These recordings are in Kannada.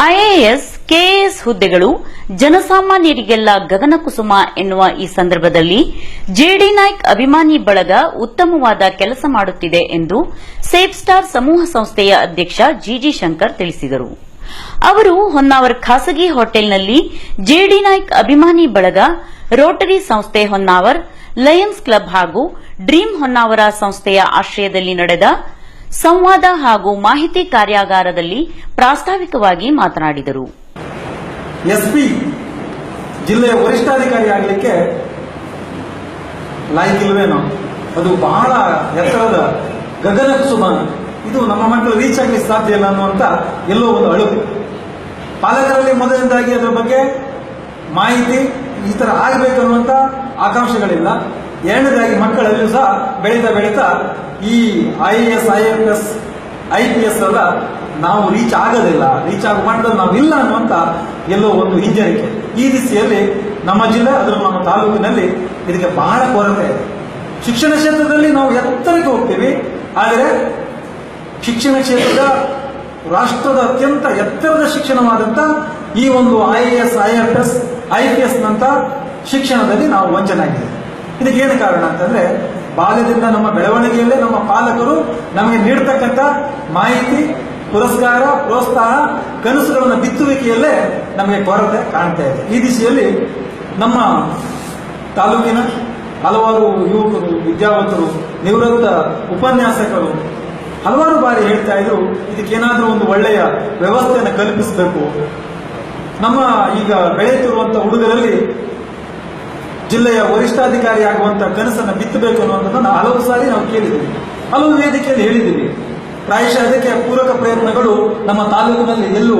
ಐಎಎಸ್, ಕೆಎಎಸ್ ಹುದ್ದೆಗಳು ಜನಸಾಮಾನ್ಯರಿಗೆಲ್ಲ ಗಗನಕುಸುಮ ಎನ್ನುವ ಈ ಸಂದರ್ಭದಲ್ಲಿ ಜೆಡಿ ನಾಯ್ಕ್ ಅಭಿಮಾನಿ ಬಳಗ ಉತ್ತಮವಾದ ಕೆಲಸ ಮಾಡುತ್ತಿದೆ ಎಂದು ಸೇಫ್ ಸ್ಟಾರ್ ಸಮೂಹ ಸಂಸ್ಥೆಯ ಅಧ್ಯಕ್ಷ ಜಿಜಿ ಶಂಕರ್ ತಿಳಿಸಿದರು. ಅವರು ಹೊನ್ನಾವರ್ ಖಾಸಗಿ ಹೋಟೆಲ್ನಲ್ಲಿ ಜೆಡಿ ನಾಯ್ಕ್ ಅಭಿಮಾನಿ ಬಳಗ, ರೋಟರಿ ಸಂಸ್ಥೆ ಹೊನ್ನಾವರ್, ಲಯನ್ಸ್ ಕ್ಲಬ್ ಹಾಗೂ ಡ್ರೀಮ್ ಹೊನ್ನಾವರ ಸಂಸ್ಥೆಯ ಆಶ್ರಯದಲ್ಲಿ ನಡೆದ ಸಂವಾದ ಹಾಗೂ ಮಾಹಿತಿ ಕಾರ್ಯಾಗಾರದಲ್ಲಿ ಪ್ರಾಸ್ತಾವಿಕವಾಗಿ ಮಾತನಾಡಿದರು. ಎಸ್ಪಿ ಜಿಲ್ಲೆಯ ವರಿಷ್ಠಾಧಿಕಾರಿ ಆಗಲಿಕ್ಕೆ ಲಾಯಕ್ಕಿಲ್ವೇನೋ, ಅದು ಬಹಳ ಎತ್ತರದ ಗಗನ ಕುಸುಮ, ಇದು ನಮ್ಮ ಮಕ್ಕಳು ರೀಚ್ ಆಗಲಿಕ್ಕೆ ಸಾಧ್ಯ ಇಲ್ಲ ಅನ್ನುವಂತ ಎಲ್ಲೋ ಒಂದು ಅಳುಕು. ಪಾಲಕರಲ್ಲಿ ಮೊದಲನೇದಾಗಿ ಅದರ ಬಗ್ಗೆ ಮಾಹಿತಿ ಈ ತರ ಆಗಬೇಕು ಅನ್ನುವಂತ ಆಕಾಂಕ್ಷೆಗಳಿಲ್ಲ. ಎರಡನೇದಾಗಿ ಮಕ್ಕಳಲ್ಲಿಯೂ ಸಹ ಬೆಳೀತಾ ಈ IAS, IFS, IPS ಅಲ್ಲ ನಾವು ರೀಚ್ ಆಗೋದಿಲ್ಲ, ರೀಚ್ ಆಗುವ ಮಟ್ಟದಲ್ಲಿ ನಾವು ಇಲ್ಲ ಅನ್ನುವಂತ ಎಲ್ಲೋ ಒಂದು ಹಿಂಜರಿಕೆ. ಈ ದಿಸೆಯಲ್ಲಿ ನಮ್ಮ ಜಿಲ್ಲೆ, ಅದರಲ್ಲೂ ನಮ್ಮ ತಾಲೂಕಿನಲ್ಲಿ ಇದಕ್ಕೆ ಬಹಳ ಕೊರತೆ ಇದೆ. ಶಿಕ್ಷಣ ಕ್ಷೇತ್ರದಲ್ಲಿ ನಾವು ಎತ್ತರಕ್ಕೆ ಹೋಗ್ತೀವಿ, ಆದರೆ ಶಿಕ್ಷಣ ಕ್ಷೇತ್ರದ ರಾಷ್ಟ್ರದ ಅತ್ಯಂತ ಎತ್ತರದ ಶಿಕ್ಷಣವಾದಂತ ಈ ಒಂದು IAS, IFS, IPS ನಂತ ಶಿಕ್ಷಣದಲ್ಲಿ ನಾವು ವಂಚನಾಗಿದ್ದೇವೆ. ಇದಕ್ಕೇನು ಕಾರಣ ಅಂತಂದ್ರೆ, ಬಾಲ್ಯದಿಂದ ನಮ್ಮ ಬೆಳವಣಿಗೆಯಲ್ಲೇ ನಮ್ಮ ಪಾಲಕರು ನಮಗೆ ನೀಡತಕ್ಕಂಥ ಮಾಹಿತಿ, ಪುರಸ್ಕಾರ, ಪ್ರೋತ್ಸಾಹ, ಕನಸುಗಳನ್ನು ಬಿತ್ತುವಿಕೆಯಲ್ಲೇ ನಮಗೆ ಕೊರತೆ ಕಾಣ್ತಾ ಇದೆ. ಈ ದಿಶೆಯಲ್ಲಿ ನಮ್ಮ ತಾಲೂಕಿನ ಹಲವಾರು ಯುವಕರು, ವಿದ್ಯಾವಂತರು, ನಿವೃತ್ತ ಉಪನ್ಯಾಸಕರು ಹಲವಾರು ಬಾರಿ ಹೇಳ್ತಾ ಇದ್ರು, ಇದಕ್ಕೇನಾದ್ರೂ ಒಂದು ಒಳ್ಳೆಯ ವ್ಯವಸ್ಥೆಯನ್ನು ಕಲ್ಪಿಸಬೇಕು. ನಮ್ಮ ಈಗ ಬೆಳೆಯುತ್ತಿರುವಂತಹ ಹುಡುಗರಲ್ಲಿ ಜಿಲ್ಲೆಯ ವರಿಷ್ಠಾಧಿಕಾರಿ ಆಗುವಂತ ಕನಸನ್ನು ಬಿತ್ತಬೇಕು ಅನ್ನುವಂಥದ್ದನ್ನು ಹಲವು ಸಾರಿ ನಾವು ಕೇಳಿದ್ದೀವಿ, ಹಲವು ವೇದಿಕೆಯಲ್ಲಿ ಹೇಳಿದ್ದೀವಿ. ಪ್ರಾಯಶಃ ಅದಕ್ಕೆ ಪೂರಕ ಪ್ರಯತ್ನಗಳು ನಮ್ಮ ತಾಲೂಕಿನಲ್ಲಿ ಎಲ್ಲೂ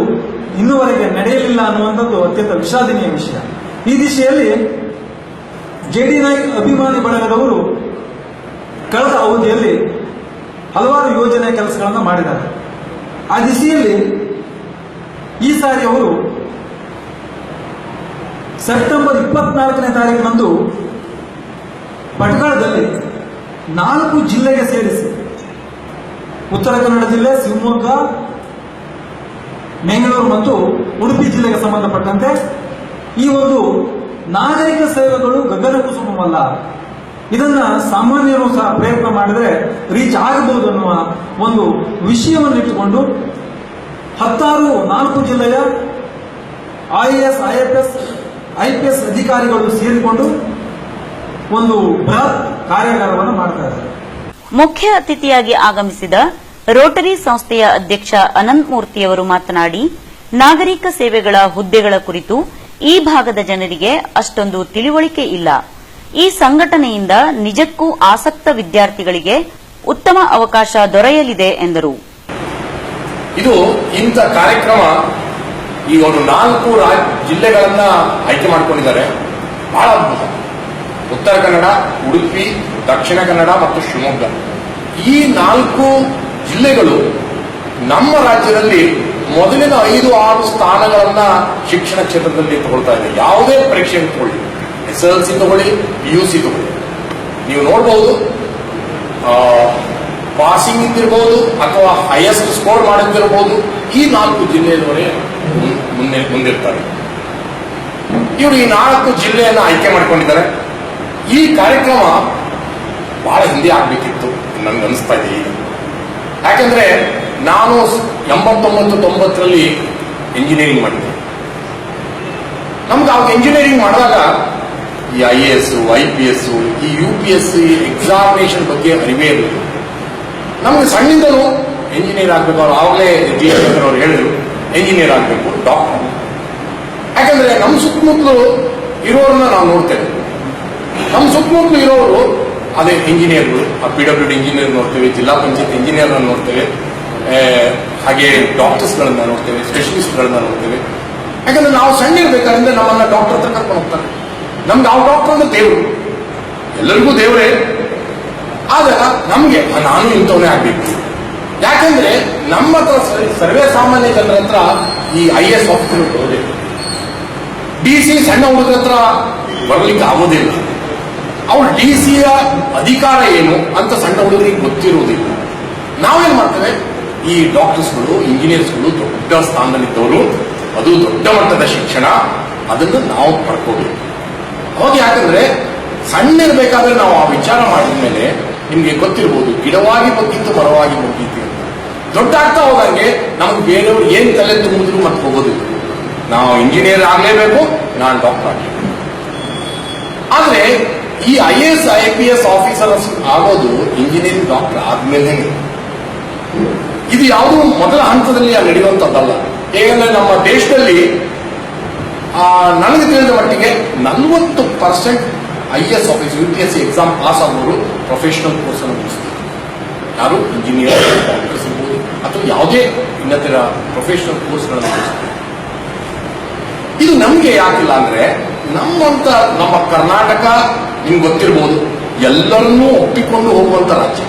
ಇನ್ನೂವರೆಗೆ ನಡೆಯಲಿಲ್ಲ ಅನ್ನುವಂಥದ್ದು ಅತ್ಯಂತ ವಿಷಾದನೀಯ ವಿಷಯ. ಈ ದಿಶೆಯಲ್ಲಿ ಜೆಡಿ ನಾಯ್ಕ್ ಅಭಿಮಾನಿ ಬಳಗದವರು ಕಳೆದ ಅವಧಿಯಲ್ಲಿ ಹಲವಾರು ಯೋಜನೆ ಕೆಲಸಗಳನ್ನು ಮಾಡಿದ್ದಾರೆ. ಆ ದಿಶೆಯಲ್ಲಿ ಈ ಸಾರಿ ಅವರು ಸೆಪ್ಟೆಂಬರ್ 24ನೇ ತಾರೀಕಿನಂದು ಭಟ್ಕಳದಲ್ಲಿ 4 ಜಿಲ್ಲೆಗೆ ಸೇರಿಸಿ, ಉತ್ತರ ಕನ್ನಡ ಜಿಲ್ಲೆ, ಶಿವಮೊಗ್ಗ, ಬೆಂಗಳೂರು ಮತ್ತು ಉಡುಪಿ ಜಿಲ್ಲೆಗೆ ಸಂಬಂಧಪಟ್ಟಂತೆ ಈ ಒಂದು ನಾಗರಿಕ ಸೇವೆಗಳು ಗಗನ ಕುಸುಮವಲ್ಲ, ಇದನ್ನ ಸಾಮಾನ್ಯರು ಸಹ ಪ್ರಯತ್ನ ಮಾಡಿದ್ರೆ ರೀಚ್ ಆಗಬಹುದು ಅನ್ನುವ ಒಂದು ವಿಷಯವನ್ನು ಇಟ್ಟುಕೊಂಡು 4 ಜಿಲ್ಲೆಯ IAS, IFS, IPS ಅಧಿಕಾರಿಗಳು ಸೇರಿಕೊಂಡು ಒಂದು ಬೃಹತ್ ಕಾರ್ಯಾಗಾರವನ್ನು ಮಾಡ್ತಾ ಇದ್ದಾರೆ. ಮುಖ್ಯ ಅತಿಥಿಯಾಗಿ ಆಗಮಿಸಿದ ರೋಟರಿ ಸಂಸ್ಥೆಯ ಅಧ್ಯಕ್ಷ ಅನಂತ್ ಮೂರ್ತಿಯವರು ಮಾತನಾಡಿ, ನಾಗರಿಕ ಸೇವೆಗಳ ಹುದ್ದೆಗಳ ಕುರಿತು ಈ ಭಾಗದ ಜನರಿಗೆ ಅಷ್ಟೊಂದು ತಿಳಿವಳಿಕೆ ಇಲ್ಲ. ಈ ಸಂಘಟನೆಯಿಂದ ನಿಜಕ್ಕೂ ಆಸಕ್ತ ವಿದ್ಯಾರ್ಥಿಗಳಿಗೆ ಉತ್ತಮ ಅವಕಾಶ ದೊರೆಯಲಿದೆ ಎಂದರು. ಇದು ಇಂಥ ಕಾರ್ಯಕ್ರಮ ಈಗ ಒಂದು 4 ಜಿಲ್ಲೆಗಳನ್ನ ಆಯ್ಕೆ ಮಾಡಿಕೊಂಡಿದ್ದಾರೆ. ಬಹಳ ಅದ್ಭುತ. ಉತ್ತರ ಕನ್ನಡ, ಉಡುಪಿ, ದಕ್ಷಿಣ ಕನ್ನಡ ಮತ್ತು ಶಿವಮೊಗ್ಗ, ಈ 4 ಜಿಲ್ಲೆಗಳು ನಮ್ಮ ರಾಜ್ಯದಲ್ಲಿ ಮೊದಲಿನ 5-6 ಸ್ಥಾನಗಳನ್ನ ಶಿಕ್ಷಣ ಕ್ಷೇತ್ರದಲ್ಲಿ ತಗೊಳ್ತಾ ಇದೆ. ಯಾವುದೇ ಪರೀಕ್ಷೆ ತಗೊಳ್ಳಿ, SSLC ತಗೊಳ್ಳಿ, PUC ತಗೊಳ್ಳಿ, ನೀವು ನೋಡಬಹುದು ಪಾಸಿಂಗ್ ಇದ್ದಿರಬಹುದು ಅಥವಾ ಹೈಯೆಸ್ಟ್ ಸ್ಕೋರ್ ಮಾಡಿದ್ದಿರಬಹುದು, ಈ 4 ಜಿಲ್ಲೆಯವರೇ ಮುಂದಿರ್ತಾರೆ. ಇವರು ಈ 4 ಜಿಲ್ಲೆಯನ್ನು ಆಯ್ಕೆ ಮಾಡಿಕೊಂಡಿದ್ದಾರೆ. ಈ ಕಾರ್ಯಕ್ರಮ ಬಹಳ ಹಿಂದೆ ಆಗ್ಬೇಕಿತ್ತು ನನ್ಗೆ ಅನಿಸ್ತಾ ಇದೆ ಈಗ. ಯಾಕಂದ್ರೆ ನಾನು 89-90ರಲ್ಲಿ ಇಂಜಿನಿಯರಿಂಗ್ ಮಾಡಿದ್ದೆ. ನಮ್ಗೆ ಅವಾಗ ಇಂಜಿನಿಯರಿಂಗ್ ಮಾಡಿದಾಗ ಈ IAS, IPS, ಈ UPSC ಎಕ್ಸಾಮಿನೇಷನ್ ಬಗ್ಗೆ ಅರಿವೇ ಇರಲಿಲ್ಲ. ನಮ್ಗೆ ಸಣ್ಣಿಂದಲೂ ಇಂಜಿನಿಯರ್ ಆಗ್ಬೇಕು, ಆವಾಗಲೇ ಅವರು ಹೇಳಿದ್ರು ಇಂಜಿನಿಯರ್ ಆಗಬೇಕು, ಡಾಕ್ಟರ್. ಯಾಕಂದ್ರೆ ನಮ್ಮ ಸುತ್ತಮುತ್ತಲು ಇರೋರನ್ನ ನಾವು ನೋಡ್ತೇವೆ. ನಮ್ಮ ಸುತ್ತಮುತ್ತಲು ಇರೋರು ಅದೇ ಇಂಜಿನಿಯರ್ಗಳು, PWD ಇಂಜಿನಿಯರ್ ನೋಡ್ತೇವೆ, ಜಿಲ್ಲಾ ಪಂಚಾಯತ್ ಇಂಜಿನಿಯರ್ ನೋಡ್ತೇವೆ, ಹಾಗೆ ಡಾಕ್ಟರ್ಸ್ಗಳನ್ನ ನೋಡ್ತೇವೆ, ಸ್ಪೆಷಲಿಸ್ಟ್ಗಳನ್ನ ನೋಡ್ತೇವೆ. ಯಾಕಂದ್ರೆ ನಾವು ಸಣ್ಣ ಇರ್ಬೇಕಾದ್ರೆ ನಮ್ಮನ್ನ ಡಾಕ್ಟರ್ ಹತ್ರ ಕರ್ಕೊಂಡು ಹೋಗ್ತಾರೆ. ನಮ್ಗೆ ಆ ಡಾಕ್ಟರ್ ಅಂದ್ರೆ ದೇವರು, ಎಲ್ಲರಿಗೂ ದೇವರೇ. ಆಗ ನಮ್ಗೆ ನಾನು ಇಂಥವನೇ ಆಗ್ಬೇಕು. ಯಾಕಂದ್ರೆ ನಮ್ಮ ಹತ್ರ ಸರ್ವೇ ಸಾಮಾನ್ಯ ಜನರ ಹತ್ರ ಈ IAS ಆಫೀಸರ್ ಬರೋದೇ, DC ಸಣ್ಣ ಹುಡುಗರ ಹತ್ರ ಬರಲಿಕ್ಕೆ ಆಗೋದಿಲ್ಲ. ಅವ್ರು DC ಯ ಅಧಿಕಾರ ಏನು ಅಂತ ಸಣ್ಣ ಹುಡುಗರಿಗೆ ಗೊತ್ತಿರುವುದಿಲ್ಲ. ನಾವೇನ್ ಮಾಡ್ತೇವೆ, ಈ ಡಾಕ್ಟರ್ಸ್ಗಳು, ಇಂಜಿನಿಯರ್ಸ್ಗಳು ದೊಡ್ಡ ಸ್ಥಾನದಲ್ಲಿದ್ದವರು, ಅದು ದೊಡ್ಡ ಮಟ್ಟದ ಶಿಕ್ಷಣ, ಅದನ್ನು ನಾವು ಪಡ್ಕೋಬೇಕು. ಅವಾಗ ಯಾಕಂದ್ರೆ ಸಣ್ಣ ಇರಬೇಕಾದ್ರೆ ನಾವು ಆ ವಿಚಾರ ಮಾಡಿದ ಮೇಲೆ ನಿಮ್ಗೆ ಗೊತ್ತಿರ್ಬೋದು, ಗಿಡವಾಗಿ ಬಗ್ಗಿತ್ತು ಮರವಾಗಿ ಬಗ್ಗಿತ್ತು ಅಂತ. ದೊಡ್ಡ ಆಗ್ತಾ ಹೋದಂಗೆ ನಮ್ಗೆ ಬೇರೆಯವರು ಏನ್ ತಲೆ ತುಂಬಿದ್ರು ಮತ್ತೆ ಹೋಗೋದಿಲ್ಲ. ನಾವು ಇಂಜಿನಿಯರ್ ಆಗ್ಲೇಬೇಕು, ನಾನು ಡಾಕ್ಟರ್ ಆಗಲೇಬೇಕು. ಆದ್ರೆ ಈ IAS IPS ಆಫೀಸರ್ ಆಗೋದು ಇಂಜಿನಿಯರಿಂಗ್ ಡಾಕ್ಟರ್ ಆದ್ಮೇಲೆ ಇದು ಯಾವುದೋ ಮೊದಲ ಹಂತದಲ್ಲಿ ನಡೆಯುವಂತದ್ದಲ್ಲ. ಹೇಗೆಂದ್ರೆ ನಮ್ಮ ದೇಶದಲ್ಲಿ ನನಗೆ ತಿಳಿದ ಮಟ್ಟಿಗೆ 40% IAS office UPSC exam pass ಆಗೋರು ಪ್ರೊಫೆಷನಲ್ ಕೋರ್ಸ್ ಅನ್ನು ಮುಗಿಸ್ತಾರೆ. ಯಾರು ಇಂಜಿನಿಯರ್, ಡಾಕ್ಟರ್ಸ್ ಇರ್ಬೋದು ಅಥವಾ ಯಾವುದೇ ಇನ್ನಿತರ ಪ್ರೊಫೆಷನಲ್ ಕೋರ್ಸ್ಗಳನ್ನು ಮುಗಿಸ್ತಾರೆ. ಇದು ನಮ್ಗೆ ಯಾಕಿಲ್ಲ ಅಂದ್ರೆ ನಮ್ಮ ಕರ್ನಾಟಕ ನಿಮ್ಗೆ ಗೊತ್ತಿರ್ಬೋದು, ಎಲ್ಲರನ್ನೂ ಒಪ್ಪಿಕೊಂಡು ಹೋಗುವಂತ ರಾಜ್ಯ.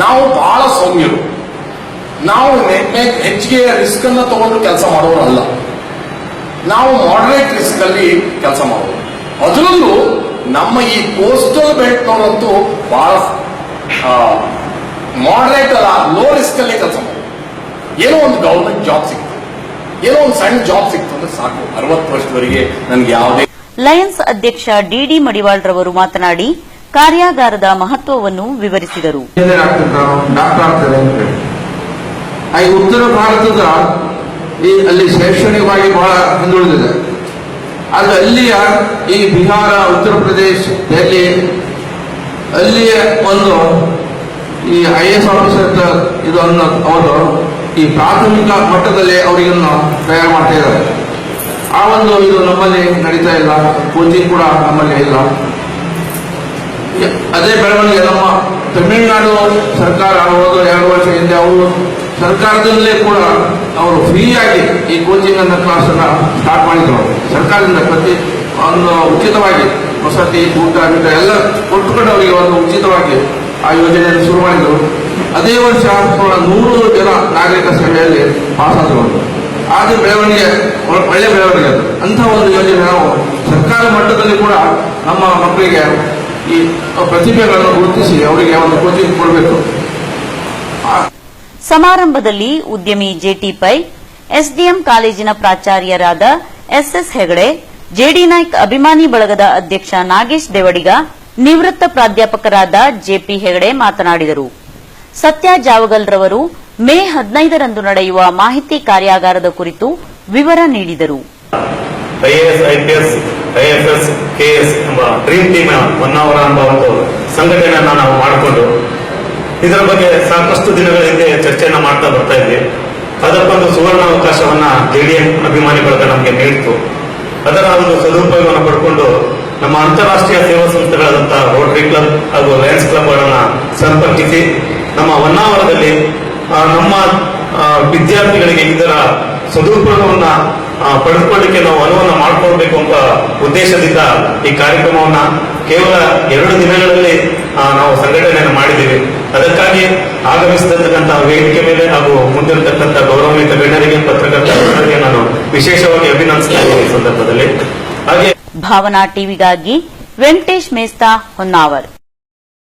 ನಾವು ಬಹಳ ಸೌಮ್ಯರು. ನಾವು ಹೆಚ್ಚಿಗೆ ರಿಸ್ಕ್ ಅನ್ನ ತಗೊಂಡು ಕೆಲಸ ಮಾಡೋರಲ್ಲ. ನಾವು ಮಾಡರೇಟ್ ರಿಸ್ಕ್ ಅಲ್ಲಿ ಕೆಲಸ ಮಾಡೋರು. ಅದರಲ್ಲೂ ನಮ್ಮ ಈ ಕೋಸ್ಟಲ್ ಬೆಲ್ಟ್ನವರಂತೂ ಬಹಳ ಮಾಡರೇಟ್ ಅಲ್ಲ, ಲೋ ರಿಸ್ಕ್ ಅಲ್ಲಿ ಕೆಲಸ ಮಾಡೋರು. ಏನೋ ಒಂದು ಗವರ್ಮೆಂಟ್ ಜಾಬ್ ಸಿಕ್ತು, ಏನೋ ಒಂದು ಸಣ್ಣ ಜಾಬ್ ಸಿಕ್ತು ಅಂದ್ರೆ ಸಾಕು. 60 ವರ್ಷದವರೆಗೆ ನನಗೆ ಯಾವುದೇ. ಲಯನ್ಸ್ ಅಧ್ಯಕ್ಷ ಡಿಡಿ ಮಡಿವಾಳ್ ರವರು ಮಾತನಾಡಿ ಕಾರ್ಯಾಗಾರದ ಮಹತ್ವವನ್ನು ವಿವರಿಸಿದರು. ಉತ್ತರ ಭಾರತದ ಅಲ್ಲಿ ಶೈಕ್ಷಣಿಕವಾಗಿ ಬಹಳ ಹಿಂದುಳಿದಿದೆ. ಆದ್ರೆ ಅಲ್ಲಿಯ ಈ ಬಿಹಾರ, ಉತ್ತರ ಪ್ರದೇಶ, ಡೆಲ್ಲಿ ಅಲ್ಲಿಯ ಒಂದು ಈ IAS ಆಫೀಸರ್ ಇದನ್ನು ಅವರು ಈ ಪ್ರಾಥಮಿಕ ಮಟ್ಟದಲ್ಲಿ ಅವರಿಗನ್ನು ತಯಾರು ಮಾಡ್ತಾ ಇದ್ದಾರೆ. ಆ ಒಂದು ಇದು ನಮ್ಮಲ್ಲಿ ನಡೀತಾ ಇಲ್ಲ, ಕೋಚಿಂಗ್ ಕೂಡ ನಮ್ಮಲ್ಲಿ ಇಲ್ಲ. ಅದೇ ಬೆಳವಣಿಗೆ ನಮ್ಮ ತಮಿಳುನಾಡು ಸರ್ಕಾರ ಹೋದ 2 ವರ್ಷ ಹಿಂದೆ ಅವರು ಸರ್ಕಾರದಲ್ಲೇ ಕೂಡ ಅವರು ಫ್ರೀಯಾಗಿ ಈ ಕೋಚಿಂಗ್ ಅನ್ನ ಕ್ಲಾಸ್ ಅನ್ನ ಸ್ಟಾರ್ಟ್ ಮಾಡಿದ್ರು. ಸರ್ಕಾರದಿಂದ ಪ್ರತಿ ಒಂದು ಉಚಿತವಾಗಿ ವಸತಿ, ಊಟ ಎಲ್ಲ ಕೊಟ್ಟುಕೊಂಡು ಅವರಿಗೆ ಒಂದು ಉಚಿತವಾಗಿ ಆ ಯೋಜನೆಯನ್ನು ಶುರು ಮಾಡಿದ್ರು. ಅದೇ ವರ್ಷ 100 ಜನ ನಾಗರಿಕ ಸೇವೆಯಲ್ಲಿ ಪಾಸ್ ಆದರು. ಆದ ಬೆಳವಣಿಗೆ ಒಳ್ಳೆ ಬೆಳವಣಿಗೆ ಅದು. ಅಂಥ ಒಂದು ಯೋಜನೆ ನಾವು ಸರ್ಕಾರ ಮಟ್ಟದಲ್ಲಿ ಕೂಡ ನಮ್ಮ ಮಕ್ಕಳಿಗೆ ಈ ಪ್ರತಿಭೆಗಳನ್ನು ಗುರುತಿಸಿ ಅವರಿಗೆ ಒಂದು ಕೋಚಿಂಗ್ ಕೊಡಬೇಕು. ಸಮಾರಂಭದಲ್ಲಿ ಉದ್ಯಮಿ ಜೆಟಿ ಪೈ, ಎಸ್ಡಿಎಂ ಕಾಲೇಜಿನ ಪ್ರಾಚಾರ್ಯರಾದ SS ಹೆಗಡೆ, ಜೆಡಿ ನಾಯ್ಕ್ ಅಭಿಮಾನಿ ಬಳಗದ ಅಧ್ಯಕ್ಷ ನಾಗೇಶ್ ದೇವಡಿಗ, ನಿವೃತ್ತ ಪ್ರಾಧ್ಯಾಪಕರಾದ JP ಹೆಗಡೆ ಮಾತನಾಡಿದರು. ಸತ್ಯ ಜಾವಗಲ್ ರವರು ಮೇ 15ರಂದು ನಡೆಯುವ ಮಾಹಿತಿ ಕಾರ್ಯಾಗಾರದ ಕುರಿತು ವಿವರ ನೀಡಿದರು. IAS, IPS, IFS, KS ಎಂಬ ಡ್ರೀಮ್ ಟೀಮ್ ಹೊನ್ನಾವರ ಎಂಬ ಒಂದು ಸಂಘಟನೆಯನ್ನ ನಾವು ಮಾಡಿಕೊಂಡು ಇದರ ಬಗ್ಗೆ ಸಾಕಷ್ಟು ದಿನಗಳ ಹಿಂದೆ ಚರ್ಚೆಯನ್ನ ಮಾಡ್ತಾ ಬರ್ತಾ ಇದ್ವಿ. ಅದಕ್ಕೊಂದು ಸುವರ್ಣ ಅವಕಾಶವನ್ನ JDM ಅಭಿಮಾನಿ ಬಳಗ ನಮಗೆ ನೀಡಿತು. ಅದರ ಒಂದು ಸದುಪಯೋಗವನ್ನು ಪಡ್ಕೊಂಡು ನಮ್ಮ ಅಂತಾರಾಷ್ಟ್ರೀಯ ಸೇವಾ ಸಂಸ್ಥೆಗಳಾದಂತಹ ರೋಟರಿ ಕ್ಲಬ್ ಹಾಗೂ ಲಯನ್ಸ್ ಕ್ಲಬ್ಗಳನ್ನ ಸಂಪರ್ಕಿಸಿ ನಮ್ಮ ಹೊನ್ನಾವರದಲ್ಲಿ ನಮ್ಮ ವಿದ್ಯಾರ್ಥಿಗಳಿಗೆ ಇದರ ಸದುಪಯೋಗವನ್ನ ಪಡೆದುಕೊಳ್ಳಿಕ್ಕೆ ನಾವು ಅನುವನ್ನ ಮಾಡಿಕೊಳ್ಬೇಕು ಅಂತ ಉದ್ದೇಶದಿಂದ ಈ ಕಾರ್ಯಕ್ರಮವನ್ನ ಕೇವಲ 2 ದಿನಗಳಲ್ಲಿ ನಾವು ಸಂಘಟನೆಯನ್ನು ಮಾಡಿದ್ದೀವಿ. ಅದಕ್ಕಾಗಿ ಆಗಮಿಸಿರ್ತಕ್ಕಂತಹ ವೇದಿಕೆ ಮೇಲೆ ಹಾಗೂ ಮುಂದಿರತಕ್ಕಂಥ ಗೌರವಾನ್ವಿತ ಗಣ್ಯರಿಗೆ, ಪತ್ರಕರ್ತರಿಗೆ ನಾನು ವಿಶೇಷವಾಗಿ ಅಭಿನಂದಿಸ್ತಾ ಇದ್ದೀನಿ ಈ ಸಂದರ್ಭದಲ್ಲಿ. ಹಾಗೆ ಭಾವನಾ ಟಿವಿಗಾಗಿ ವೆಂಕಟೇಶ್ ಮೇಸ್ತಾ, ಹೊನ್ನಾವರ್.